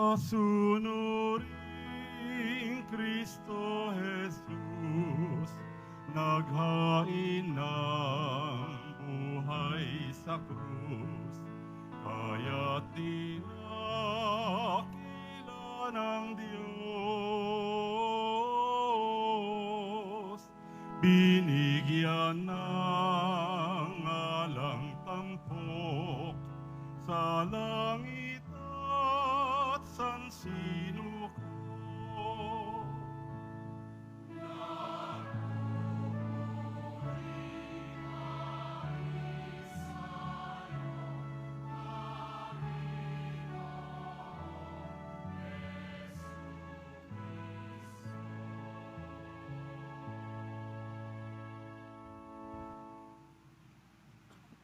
Masunuring Kristo Jesus, naghain ng buhay sa krus, kaya't dinakila ng Diyos, binigyan ng alang tampok sa langit at sansinuko.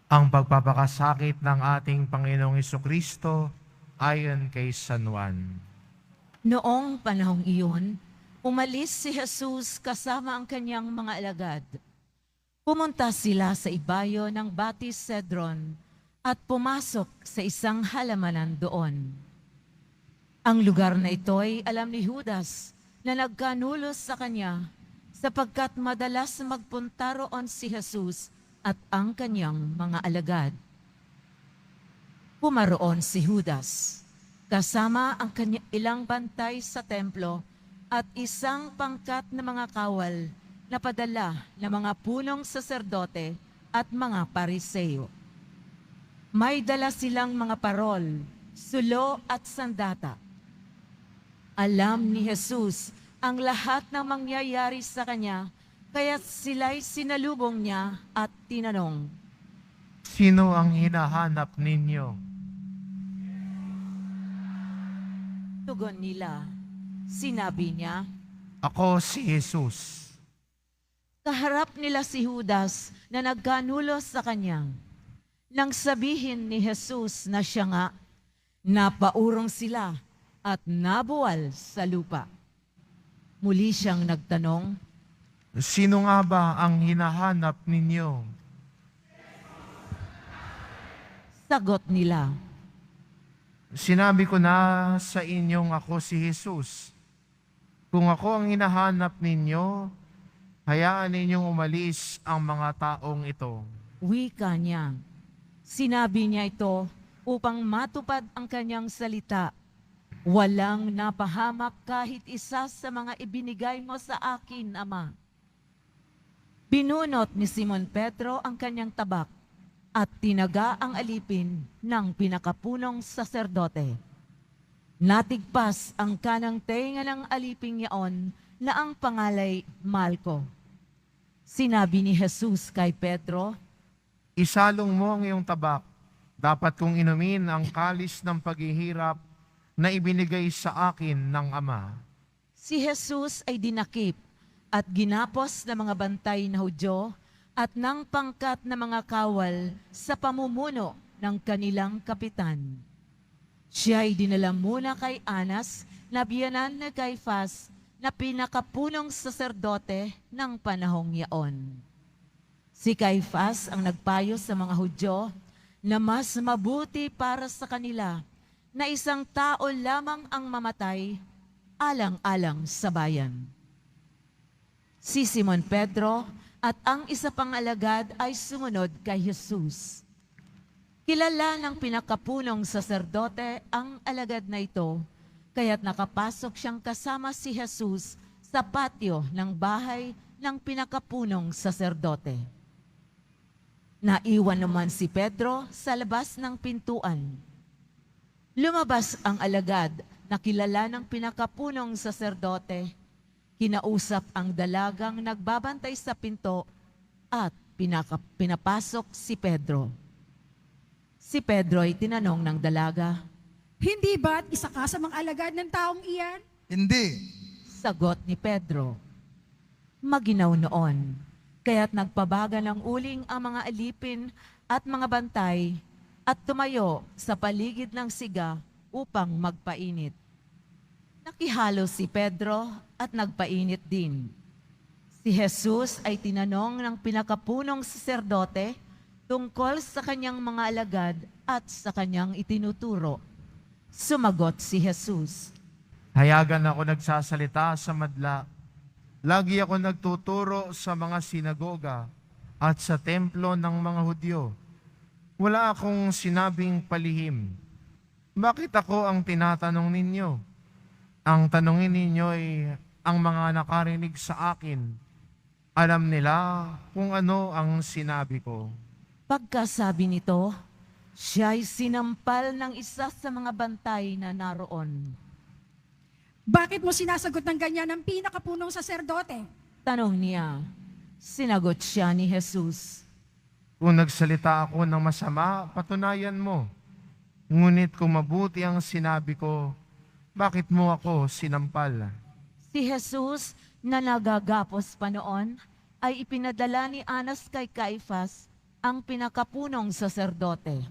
Ang pagpapakasakit ng ating Panginoong Hesukristo ayon kay San Juan. Noong panahong iyon, umalis si Jesus kasama ang kanyang mga alagad. Pumunta sila sa ibayo ng Batis Cedron at pumasok sa isang halamanan doon. Ang lugar na ito ay alam ni Judas na nagkanulos sa kanya sapagkat madalas magpunta roon si Jesus at ang kanyang mga alagad. Pumaroon si Judas, kasama ang ilang bantay sa templo at isang pangkat na mga kawal na padala ng mga punong saserdote at mga pariseo. May dala silang mga parol, sulo at sandata. Alam ni Jesus ang lahat ng mangyayari sa kanya, kaya sila'y sinalubong niya at tinanong, Sino ang hinahanap ninyo? tugon nila. Sinabi niya, Ako si Jesus. kaharap nila si Judas na nagkanulos sa kanya. Nang sabihin ni Jesus na siya nga, napaurong sila at nabuwal sa lupa. Muli siyang nagtanong, Sino nga ba ang hinahanap ninyo? sagot nila, Sinabi ko na sa inyong ako si Jesus. Kung ako ang hinahanap ninyo, hayaan ninyong umalis ang mga taong ito. wika niya. Sinabi niya ito upang matupad ang kanyang salita. Walang napahamak kahit isa sa mga ibinigay mo sa akin, Ama. Binunot ni Simon Pedro ang kanyang tabak at tinaga ang alipin ng pinakapunong saserdote. Natigpas ang kanang tenga ng aliping yaon na ang pangalay Malco. Sinabi ni Jesus kay Pedro, Isalong mo ang iyong tabak. Dapat kong inumin ang kalis ng paghihirap na ibinigay sa akin ng Ama. si Jesus ay dinakip at ginapos ng mga bantay na Hudyo at ng pangkat na mga kawal sa pamumuno ng kanilang kapitan. Siya ay dinala muna kay Anas na biyanan ni Caifás na pinakapunong saserdote ng panahong yaon. Si Caifás ang nagpayo sa mga Hudyo na mas mabuti para sa kanila na isang tao lamang ang mamatay alang-alang sa bayan. Si Simon Pedro at ang isa pang alagad ay sumunod kay Jesus. Kilala ng pinakapunong saserdote ang alagad na ito, kaya't nakapasok siyang kasama si Jesus sa patio ng bahay ng pinakapunong saserdote. Naiwan naman si Pedro sa labas ng pintuan. Lumabas ang alagad na kilala ng pinakapunong saserdote. Kinausap ang dalagang nagbabantay sa pinto at pinapasok si Pedro. Si Pedro ay tinanong ng dalaga, Hindi ba't isa ka sa mga alagad ng taong iyan? Hindi. sagot ni Pedro. Maginaw noon, kaya't nagpabaga ng uling ang mga alipin at mga bantay at tumayo sa paligid ng siga upang magpainit. Nakihalo si Pedro at nagpainit din. Si Jesus ay tinanong ng pinakapunong saserdote tungkol sa kanyang mga alagad at sa kanyang itinuturo. Sumagot si Jesus. Hayagan ako nagsasalita sa madla. Lagi ako nagtuturo sa mga sinagoga at sa templo ng mga Hudyo. Wala akong sinabing palihim. Bakit ako ang tinatanong ninyo? Ang tanongin ninyo ay ang mga nakarinig sa akin. Alam nila kung ano ang sinabi ko. Pagkasabi nito, siya'y sinampal ng isa sa mga bantay na naroon. Bakit mo sinasagot ng ganyan ang pinakapunong saserdote? Tanong niya. Sinagot siya ni Jesus. Kung nagsalita ako ng masama, patunayan mo. Ngunit kung mabuti ang sinabi ko, bakit mo ako sinampal? Si Jesus na nagagapos pa noon ay ipinadala ni Anas kay Caifas, ang pinakapunong saserdote.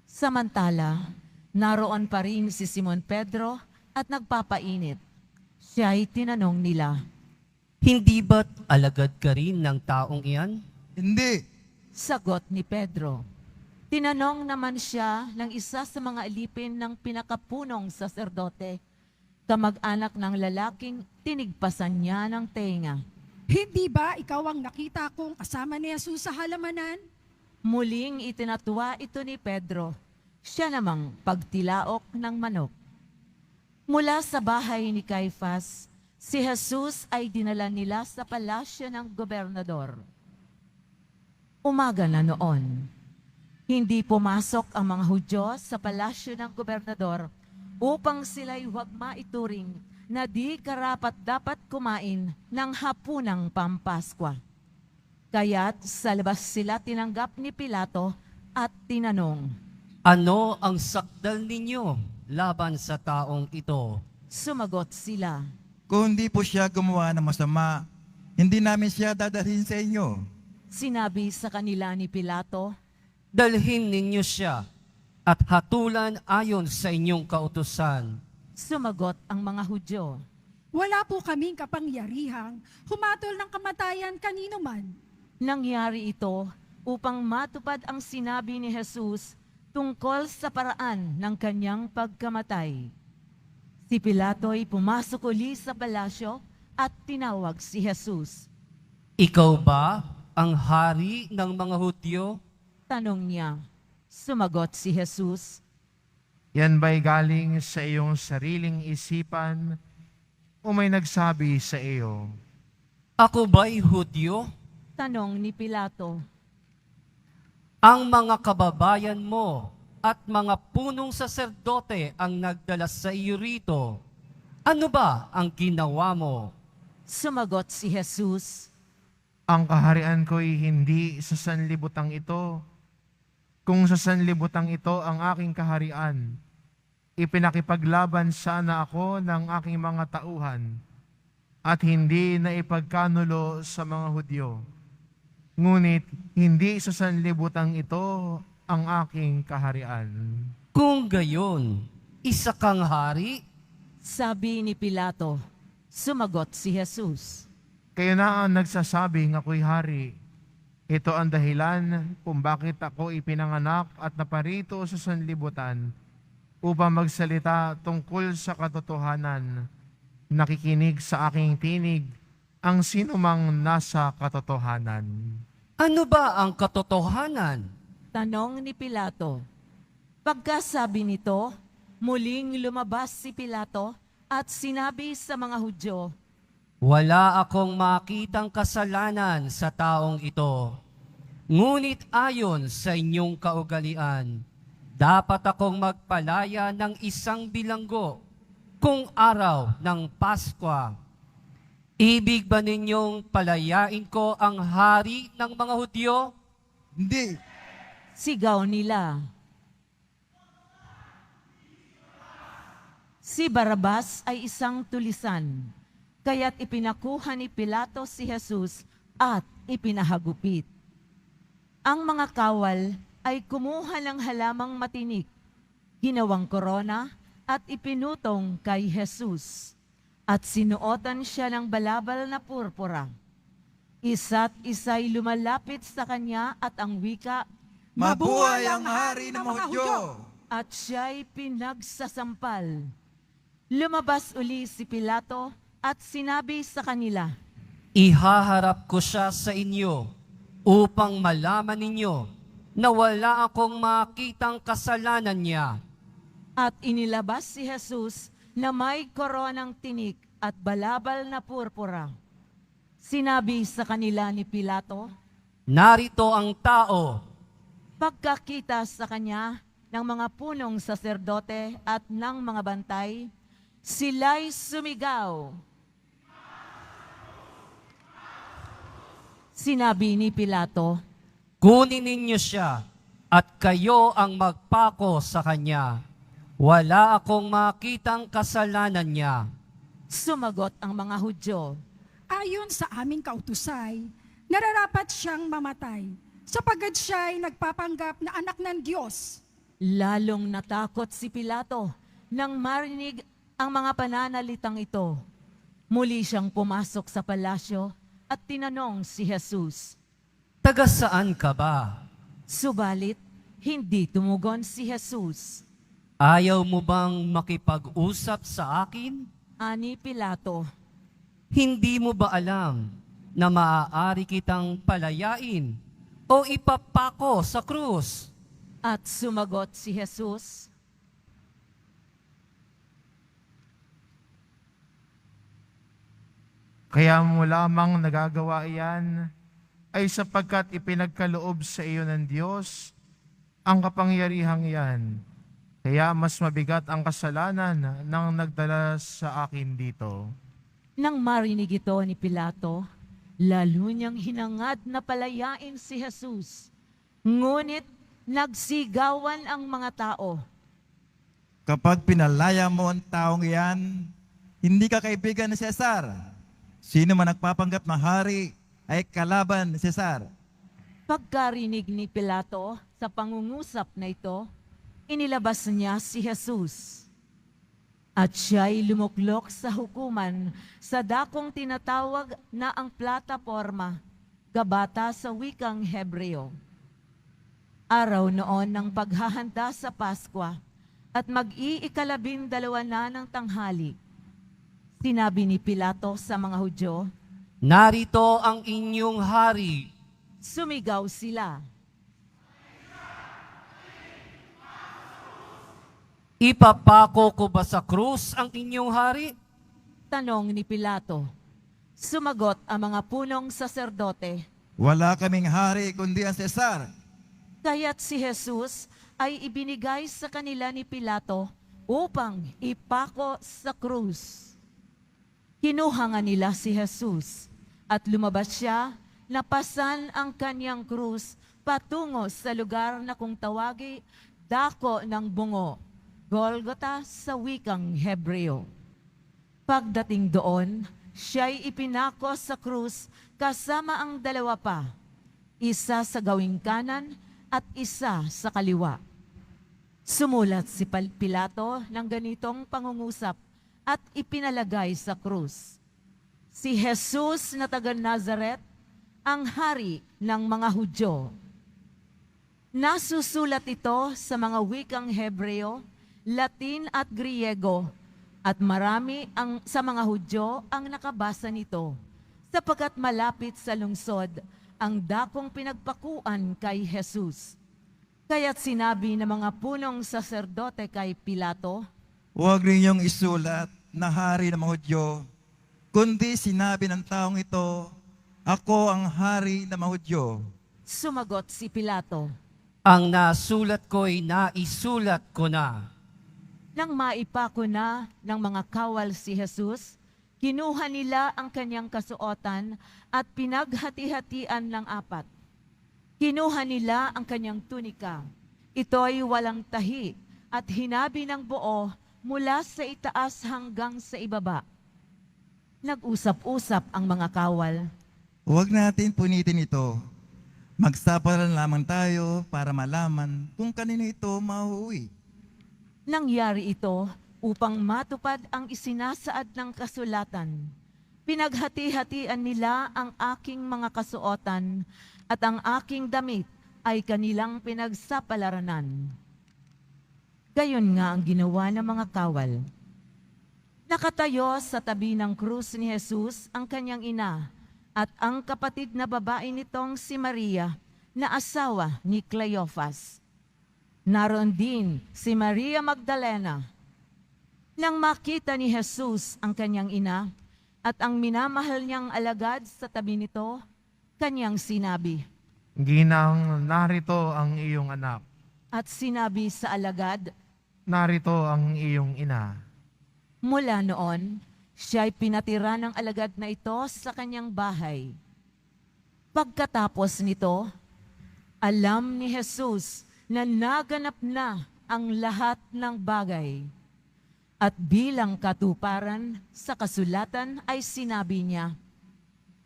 Samantala, naroon pa rin si Simon Pedro at nagpapainit. Siya'y tinanong nila. Hindi ba't alagad ka rin ng taong iyan? Hindi. Sagot ni Pedro. Tinanong naman siya ng isa sa mga alipin ng pinakapunong saserdote, kamag-anak ng lalaking tinigpasan niya ng tenga. Hindi ba ikaw ang nakita kong kasama ni Jesus sa halamanan? Muling itinatwa ito ni Pedro, siya namang pagtilaok ng manok. Mula sa bahay ni Caifas, si Jesus ay dinala nila sa palasyo ng gobernador. Umaga na noon, hindi pumasok ang mga Hudyo sa palasyo ng gobernador upang sila'y huwag maituring na di karapat-dapat kumain ng hapunang Pampaskwa. Kaya't sa labas sila tinanggap ni Pilato at tinanong. Ano ang sakdal ninyo laban sa taong ito? Sumagot sila. Kung hindi po siya gumawa ng masama, hindi namin siya dadalhin sa inyo. Sinabi sa kanila ni Pilato, Dalhin ninyo siya at hatulan ayon sa inyong kautusan. sumagot ang mga Hudyo. Wala po kaming kapangyarihang humatol ng kamatayan kanino man. Nangyari ito upang matupad ang sinabi ni Jesus tungkol sa paraan ng kanyang pagkamatay. Si Pilato ay pumasok uli sa palasyo at tinawag si Jesus. Ikaw ba ang hari ng mga Hudyo? Tanong niya. Sumagot si Jesus. Yan ba'y galing sa iyong sariling isipan o may nagsabi sa iyo? Ako ba'y Hudyo? Tanong ni Pilato. Ang mga kababayan mo at mga punong saserdote ang nagdala sa iyo rito. Ano ba ang ginawa mo? Sumagot si Jesus. Ang kaharian ko'y hindi sa sanlibutang ito. Kung sa sanlibutang ito ang aking kaharian, ipinakipaglaban sana ako ng aking mga tauhan at hindi na ipagkanulo sa mga Hudyo. Ngunit hindi sa sanlibutang ito ang aking kaharian. Kung gayon, isa kang hari? Sabi ni Pilato. Sumagot si Jesus. Kayo na ang nagsasabing ako'y hari. Ito ang dahilan kung bakit ako ipinanganak at naparito sa sanlibutan upang magsalita tungkol sa katotohanan. Nakikinig sa aking tinig ang sinumang nasa katotohanan. Ano ba ang katotohanan? Tanong ni Pilato. Pagkasabi nito, muling lumabas si Pilato at sinabi sa mga Hudyo, Wala akong makitang kasalanan sa taong ito. Ngunit ayon sa inyong kaugalian, dapat akong magpalaya ng isang bilanggo kung araw ng Paskwa. Ibig ba ninyong palayain ko ang hari ng mga Hudyo? Hindi. sigaw nila. Si Barabas ay isang tulisan, kaya't ipinakuha ni Pilato si Jesus at ipinahagupit. Ang mga kawal ay kumuha ng halamang matinik, ginawang korona at ipinutong kay Jesus. At sinuotan siya ng balabal na purpura. Isa't isa'y lumalapit sa kanya at ang wika, Mabuhay ang hari ng mga Hudyo! at siya'y pinagsasampal. Lumabas uli si Pilato at sinabi sa kanila, Ihaharap ko siya sa inyo upang malaman ninyo na wala akong makitang kasalanan niya. at inilabas si Jesus na may koronang tinik at balabal na purpura. Sinabi sa kanila ni Pilato, Narito ang tao. pagkakita sa kanya ng mga punong saserdote at ng mga bantay, sila'y sumigaw. Sinabi ni Pilato, Kunin ninyo siya at kayo ang magpako sa kanya. Wala akong makitang kasalanan niya. sumagot ang mga Hudyo. Ayon sa aming kautusay, nararapat siyang mamatay, sapagkat siya ay nagpapanggap na anak ng Diyos. Lalong natakot si Pilato nang marinig ang mga pananalitang ito. Muli siyang pumasok sa palasyo at tinanong si Jesus. Taga saan ka ba? Subalit, hindi tumugon si Jesus. Ayaw mo bang makipag-usap sa akin? Ani Pilato, Hindi mo ba alam na maaari kitang palayain o ipapako sa krus? at sumagot si Jesus. Kaya mo lamang nagagawa iyan ay sapagkat ipinagkaloob sa iyo ng Diyos ang kapangyarihang iyan. Kaya mas mabigat ang kasalanan nang nagdala sa akin dito. Nang marinig ito ni Pilato, lalo niyang hinangad na palayain si Jesus. Ngunit nagsigawan ang mga tao. Kapag pinalaya mo ang taong iyan, hindi ka kaibigan ni Cesar. Sino man nagpapanggap na hari ay kalaban ni Cesar. Pagkarinig ni Pilato sa pangungusap na ito, inilabas niya si Jesus. At siya'y lumuklok sa hukuman sa dakong tinatawag na ang plataporma, gabata sa wikang Hebreo. Araw noon ng paghahanda sa Paskwa at mag-iikalabindalawa na ng tanghali, sinabi ni Pilato sa mga Hudyo, Narito ang inyong hari. sumigaw sila. Ipapako ko ba sa krus ang inyong hari? Tanong ni Pilato. Sumagot ang mga punong saserdote. Wala kaming hari kundi ang Cesar. Kaya't si Jesus ay ibinigay sa kanila ni Pilato upang ipako sa krus. Kinuha nga nila si Jesus at lumabas siya, napasan ang kanyang krus patungo sa lugar na kung tawagi Dako ng Bungo, Golgota sa wikang Hebreo. Pagdating doon, siya'y ipinako sa krus kasama ang dalawa pa, isa sa gawing kanan at isa sa kaliwa. Sumulat si Pilato ng ganitong pangungusap at ipinalagay sa krus. Si Jesus na taga Nazaret, ang hari ng mga Hudyo. Nasusulat ito sa mga wikang Hebreo, Latin at Griego, at marami sa mga Hudyo ang nakabasa nito, sapagkat malapit sa lungsod ang dakong pinagpakuan kay Jesus. Kaya't sinabi ng mga punong saserdote kay Pilato, Huwag ninyong isulat na hari ng mga Hudyo, kundi sinabi ng taong ito, Ako ang hari ng mga Hudyo. sumagot si Pilato. Ang nasulat ko'y naisulat ko na. Nang maipako na ng mga kawal si Jesus, kinuha nila ang kanyang kasuotan at pinaghati-hatian ng apat. Kinuha nila ang kanyang tunika. Ito'y walang tahi at hinabi ng buo mula sa itaas hanggang sa ibaba. Nag-usap-usap ang mga kawal. Huwag natin punitin ito. Magsapalan lamang tayo para malaman kung kanino ito mauuwi. Nangyari ito upang matupad ang isinasaad ng kasulatan. Pinaghati-hatian nila ang aking mga kasuotan at ang aking damit ay kanilang pinagsapalaranan. Gayon nga ang ginawa ng mga kawal. Nakatayo sa tabi ng krus ni Jesus ang kanyang ina at ang kapatid na babae nitong si Maria na asawa ni Cleophas. Naroon din si Maria Magdalena. Nang makita ni Jesus ang kanyang ina at ang minamahal niyang alagad sa tabi nito, kanyang sinabi, Ginang, narito ang iyong anak. at sinabi sa alagad, Narito ang iyong ina. mula noon, siya'y pinatira ng alagad na ito sa kanyang bahay. Pagkatapos nito, alam ni Jesus na naganap na ang lahat ng bagay. At bilang katuparan sa kasulatan ay sinabi niya,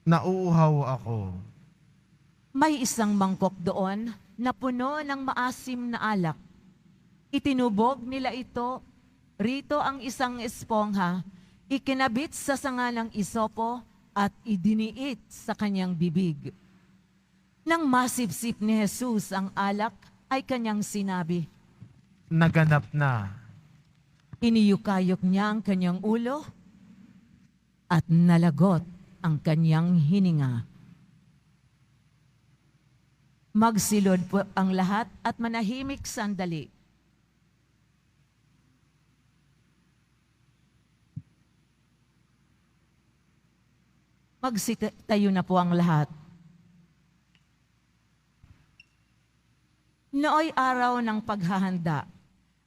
Nauuhaw ako. may isang mangkok doon na puno ng maasim na alak. Itinubog nila ito, rito ang isang espongha, ikinabit sa sanga ng isopo at idiniit sa kanyang bibig. Nang masipsip ni Jesus ang alak, ay kanyang sinabi, Naganap na. iniyukayok niya ang kanyang ulo at nalagot ang kanyang hininga. Magsilod po ang lahat at manahimik sandali. Magsitayo na po ang lahat. Nooy araw ng paghahanda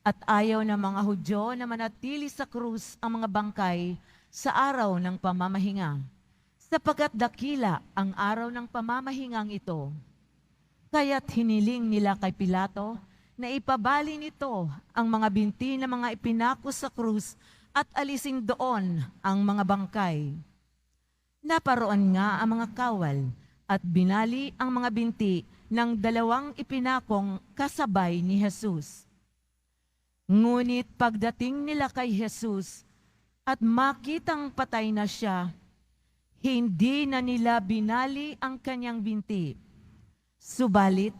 at ayaw ng mga Hudyo na manatili sa krus ang mga bangkay sa araw ng pamamahinga, sapagkat dakila ang araw ng pamamahingang ito. Kaya't hiniling nila kay Pilato na ipabali nito ang mga binti ng mga ipinako sa krus at alisin doon ang mga bangkay. Naparoon nga ang mga kawal at binali ang mga binti ng dalawang ipinakong kasabay ni Jesus. Ngunit pagdating nila kay Jesus at makitang patay na siya, hindi na nila binali ang kanyang binti. Subalit,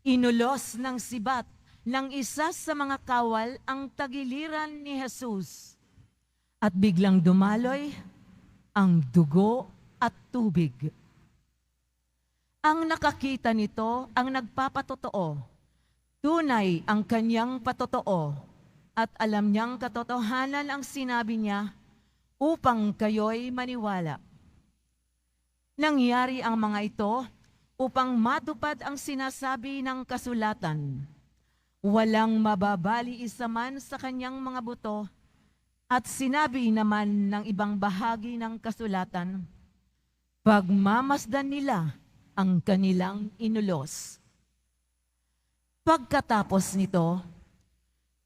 inulos ng sibat ng isa sa mga kawal ang tagiliran ni Jesus at biglang dumaloy ang dugo at tubig. Ang nakakita nito ang nagpapatotoo. Tunay ang kanyang patotoo at alam niyang katotohanan ang sinabi niya upang kayo'y maniwala. Nangyari ang mga ito upang matupad ang sinasabi ng kasulatan. Walang mababali isa man sa kanyang mga buto at sinabi naman ng ibang bahagi ng kasulatan, pagmamasdan nila ang kanilang inulos. Pagkatapos nito,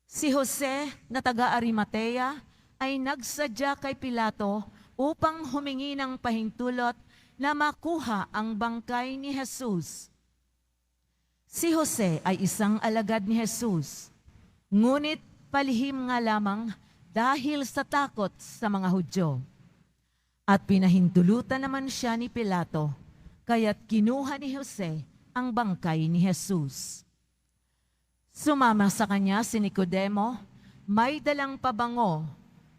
si Jose na taga-Arimatea ay nagsadya kay Pilato upang humingi ng pahintulot na makuha ang bangkay ni Jesus. Si Jose ay isang alagad ni Jesus, ngunit palihim nga lamang dahil sa takot sa mga Hudyo. At pinahintulutan naman siya ni Pilato, kaya't kinuha ni Jose ang bangkay ni Jesus. Sumama sa kanya si Nicodemo, may dalang pabango,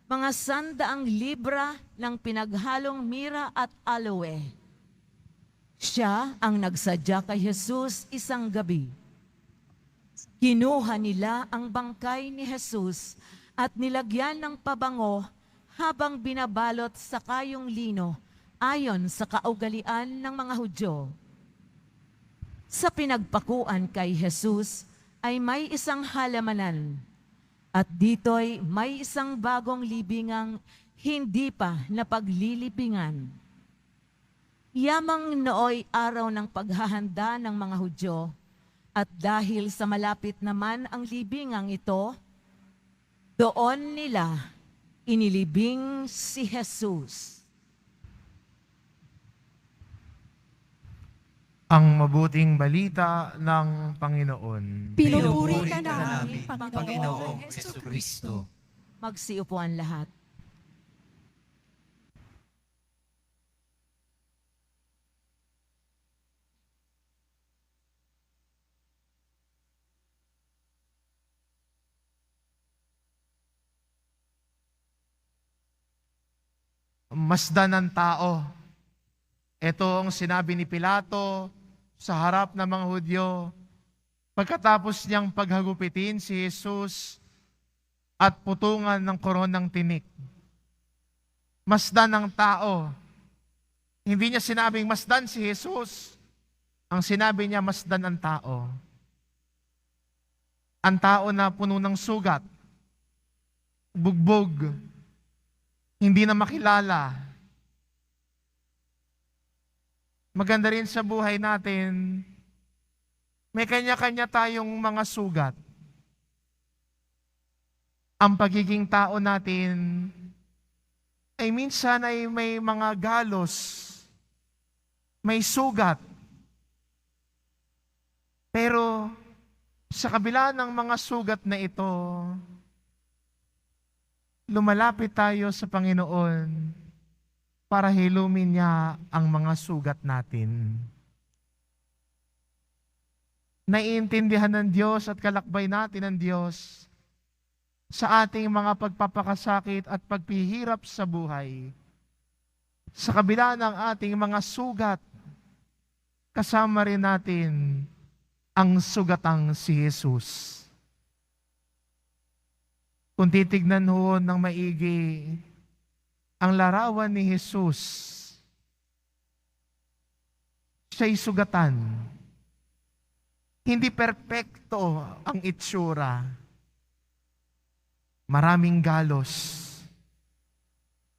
mga 100 libra ng pinaghalong mira at aloe. Siya ang nagsadya kay Jesus isang gabi. Kinuha nila ang bangkay ni Jesus at nilagyan ng pabango habang binabalot sa kayong lino ayon sa kaugalian ng mga Hudyo. Sa pinagpakuan kay Jesus ay may isang halamanan at dito'y may isang bagong libingang hindi pa napaglilibingan. Yamang nooy araw ng paghahanda ng mga Hudyo at dahil sa malapit naman ang libingang ito, doon nila inilibing si Jesus. Ang mabuting balita ng Panginoon. Pinupuri ka namin, Panginoong Jesucristo. Magsiupuan lahat. masdan ng tao. Ito ang sinabi ni Pilato sa harap ng mga Hudyo pagkatapos niyang paghagupitin si Jesus at putungan ng koronang tinik. Masdan ng tao. Hindi niya sinabing masdan si Jesus. Ang sinabi niya, masdan ang tao. Ang tao na puno ng sugat, bugbog, hindi na makilala. Maganda rin sa buhay natin, may kanya-kanya tayong mga sugat. Ang pagiging tao natin ay minsan ay may mga galos, may sugat. Pero sa kabila ng mga sugat na ito, lumalapit tayo sa Panginoon para hilumin niya ang mga sugat natin. Naiintindihan ng Diyos at kalakbay natin ng Diyos sa ating mga pagpapakasakit at pagpihirap sa buhay. Sa kabila ng ating mga sugat, kasama rin natin ang sugatang si Jesus. Kung titignan ho ng maigi ang larawan ni Jesus, siya'y sugatan. Hindi perpekto ang itsura. Maraming galos.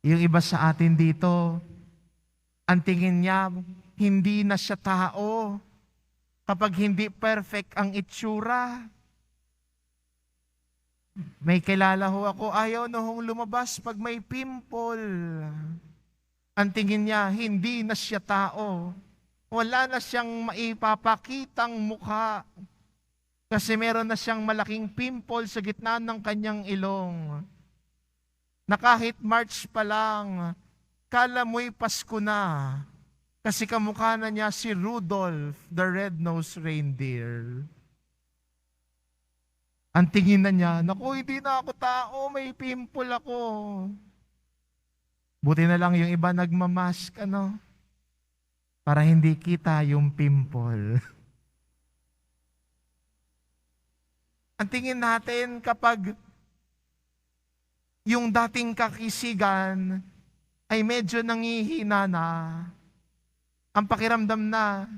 Yung iba sa atin dito, ang tingin niya, hindi na siya tao. Kapag hindi perfect ang itsura. May kilala ho ako, ayaw na hong lumabas pag may pimple. Ang tingin niya, hindi na siya tao. Wala na siyang maipapakitang mukha. Kasi meron na siyang malaking pimple sa gitna ng kanyang ilong. Na kahit March pa lang, kala mo'y Pasko na. Kasi kamukha na niya si Rudolph, the red-nosed reindeer. Ang tingin na niya, naku, hindi na ako tao, may pimple ako. Buti na lang yung iba nagmamask, para hindi kita yung pimple. Ang tingin natin kapag yung dating kakisigan ay medyo nangihina na, ang pakiramdam na,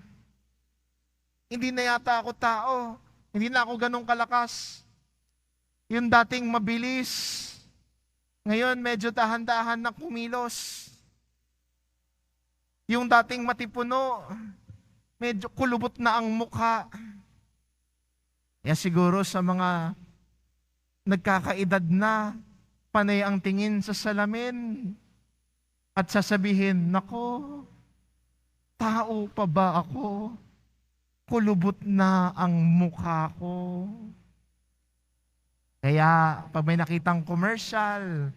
hindi na yata ako tao, hindi na ako ganong kalakas. Yung dating mabilis, ngayon medyo dahan-dahan na kumilos. Yung dating matipuno, medyo kulubot na ang mukha. Kaya siguro sa mga nagkakaedad na, panay ang tingin sa salamin at sasabihin, nako, tao pa ba ako? Kulubot na ang mukha ko. Kaya pag may nakitang commercial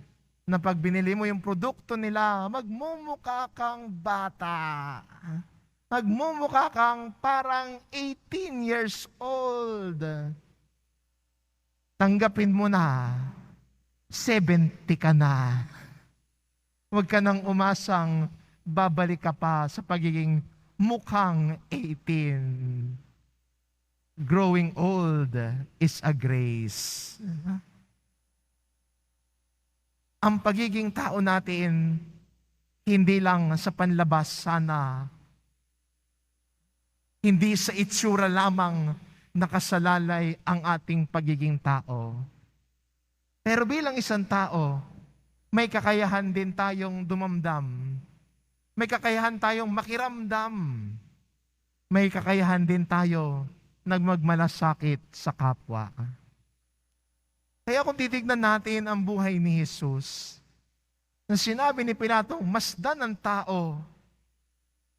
na pag binili mo yung produkto nila, magmumukha kang bata. Magmumukha kang parang 18 years old. Tanggapin mo na, 70 ka na. Huwag ka nang umasang babalik ka pa sa pagiging mukhang 18. Growing old is a grace. Ang pagiging tao natin, hindi lang sa panlabas sana, hindi sa itsura lamang nakasalalay ang ating pagiging tao. Pero bilang isang tao, may kakayahan din tayong dumamdam. May kakayahan tayong makiramdam. May kakayahan din tayo nagmagmalasakit sa kapwa. Kaya kung titignan natin ang buhay ni Jesus, na sinabi ni Pilato, masdan ang tao,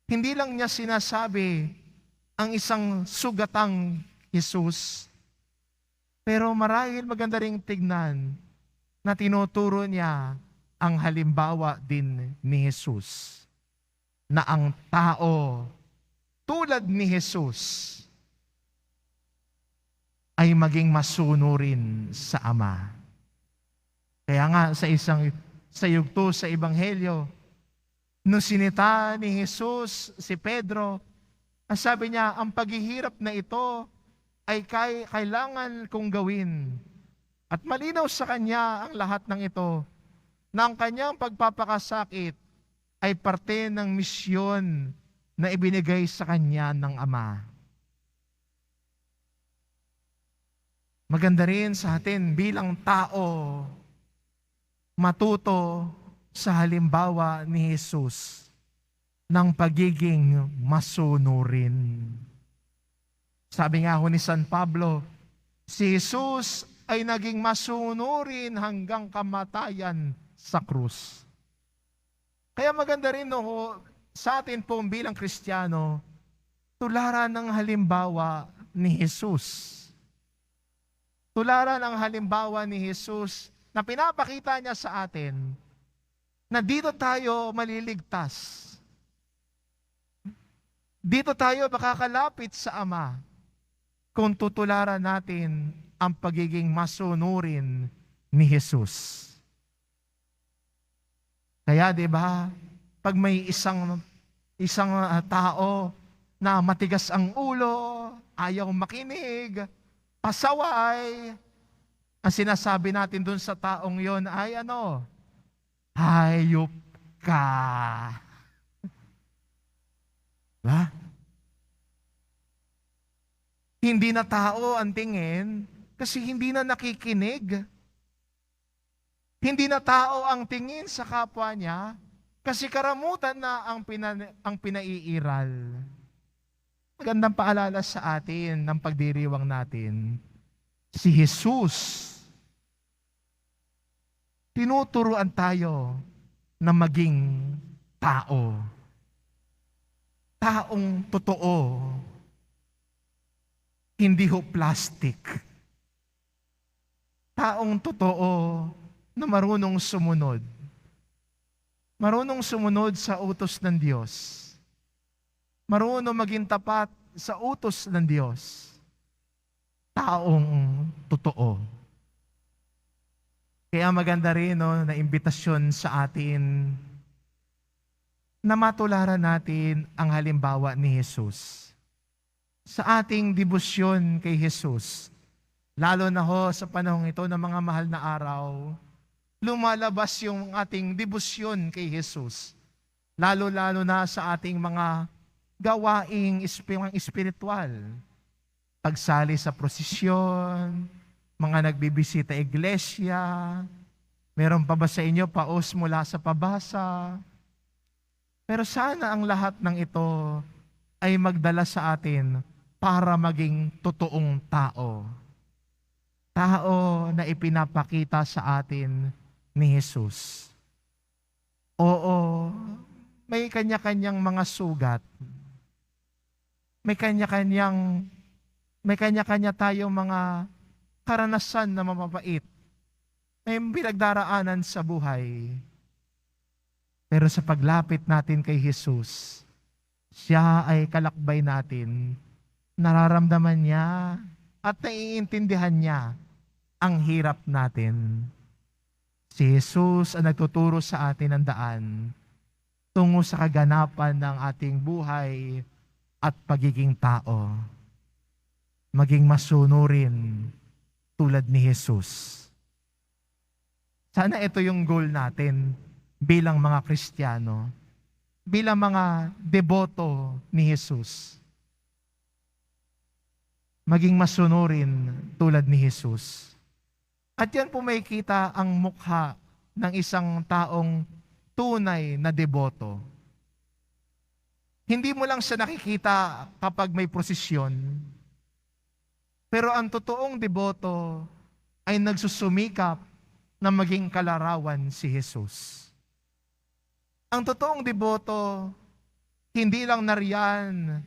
hindi lang niya sinasabi ang isang sugatang Jesus, pero marahil maganda ring tignan na tinuturo niya ang halimbawa din ni Jesus, na ang tao tulad ni Jesus ay maging masunurin sa Ama. Kaya nga sa yugto sa Ebanghelyo, Nung sinita ni Jesus si Pedro, ang sabi niya, ang paghihirap na ito ay kailangan kong gawin. At malinaw sa kanya ang lahat ng ito, na ang kanyang pagpapakasakit ay parte ng misyon na ibinigay sa kanya ng Ama. Maganda rin sa atin bilang tao matuto sa halimbawa ni Jesus ng pagiging masunurin. Sabi nga ho ni San Pablo, si Jesus ay naging masunurin hanggang kamatayan sa krus. Kaya maganda rin ho, sa atin po bilang Kristiyano, tularan ng halimbawa ni Jesus. Tularan ang halimbawa ni Jesus na pinapakita niya sa atin na dito tayo maliligtas. Dito tayo makakalapit sa Ama kung tutularan natin ang pagiging masunurin ni Jesus. Kaya 'di ba, pag may isang tao na matigas ang ulo, ayaw makinig, pasaway, ang sinasabi natin dun sa taong yon ay ano? Hayop ka. Diba? Hindi na tao ang tingin kasi hindi na nakikinig. Hindi na tao ang tingin sa kapwa niya kasi karamutan na ang pinaiiral. Magandang paalala sa atin ng pagdiriwang natin. Si Jesus, tinuturuan tayo na maging tao. Taong totoo. Hindi ho plastic. Taong totoo na marunong sumunod. Marunong sumunod sa utos ng Diyos. Marunong maging tapat sa utos ng Diyos. Taong totoo. Kaya maganda rin na imbitasyon sa atin na matularan natin ang halimbawa ni Jesus. Sa ating debosyon kay Jesus, lalo na ho sa panahong ito ng mga mahal na araw, lumalabas yung ating debosyon kay Jesus. Lalo-lalo na sa ating mga gawaing espiritual. Pagsali sa prosesyon, mga nagbibisita iglesia, meron pa ba sa inyo paos mula sa pabasa? Pero sana ang lahat ng ito ay magdala sa atin para maging totoong tao. Tao na ipinapakita sa atin ni Jesus. Oo, may kanya-kanyang mga sugat. May kanya-kanya tayong mga karanasan na mapapait. May pinagdaraanan sa buhay. Pero sa paglapit natin kay Jesus, siya ay kalakbay natin. Nararamdaman niya at naiintindihan niya ang hirap natin. Si Jesus ang nagtuturo sa atin ng daan tungo sa kaganapan ng ating buhay at pagiging tao. Maging masunurin tulad ni Jesus. Sana ito yung goal natin bilang mga Kristiyano, bilang mga deboto ni Jesus. Maging masunurin tulad ni Jesus. At yan po may kita ang mukha ng isang taong tunay na deboto. Hindi mo lang siya nakikita kapag may prosesyon, pero ang totoong deboto ay nagsusumikap na maging kalarawan si Jesus. Ang totoong deboto, hindi lang nariyan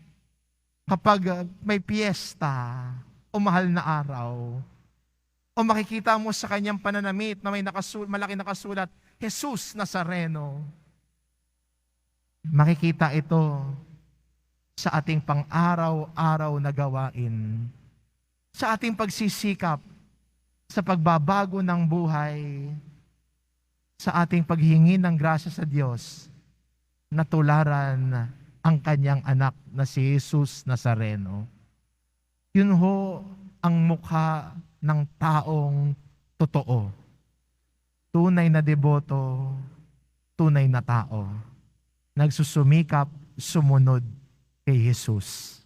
kapag may piyesta o mahal na araw, o makikita mo sa kanyang pananamit na may malaki nakasulat, Jesus Nazareno. Makikita ito sa ating pang-araw-araw na gawain, sa ating pagsisikap sa pagbabago ng buhay, sa ating paghingi ng grasya sa Diyos, natularan ang kanyang anak na si Jesus Nazareno. Yun ho ang mukha ng taong totoo. Tunay na deboto, tunay na tao. Nagsusumikap, sumunod kay Jesus.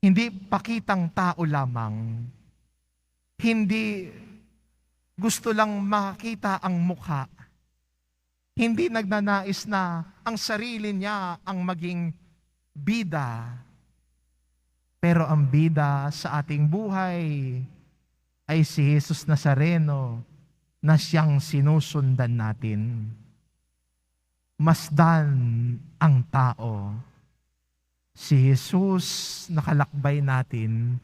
Hindi pakitang tao lamang. Hindi gusto lang makita ang mukha. Hindi nagnanais na ang sarili niya ang maging bida. Pero ang bida sa ating buhay ay si Jesus Nazareno na siyang sinusundan natin. Masdan ang tao. Si Jesus na kalakbay natin.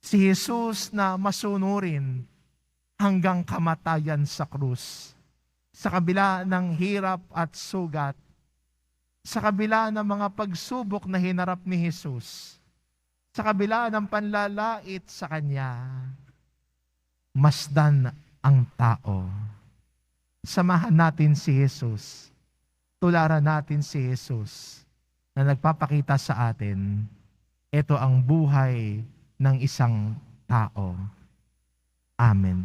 Si Jesus na masunurin hanggang kamatayan sa krus. Sa kabila ng hirap at sugat, sa kabila ng mga pagsubok na hinarap ni Jesus, sa kabila ng panlalait sa Kanya, masdan ang tao. Samahan natin si Jesus. Tularan natin si Jesus na nagpapakita sa atin, ito ang buhay ng isang tao. Amen.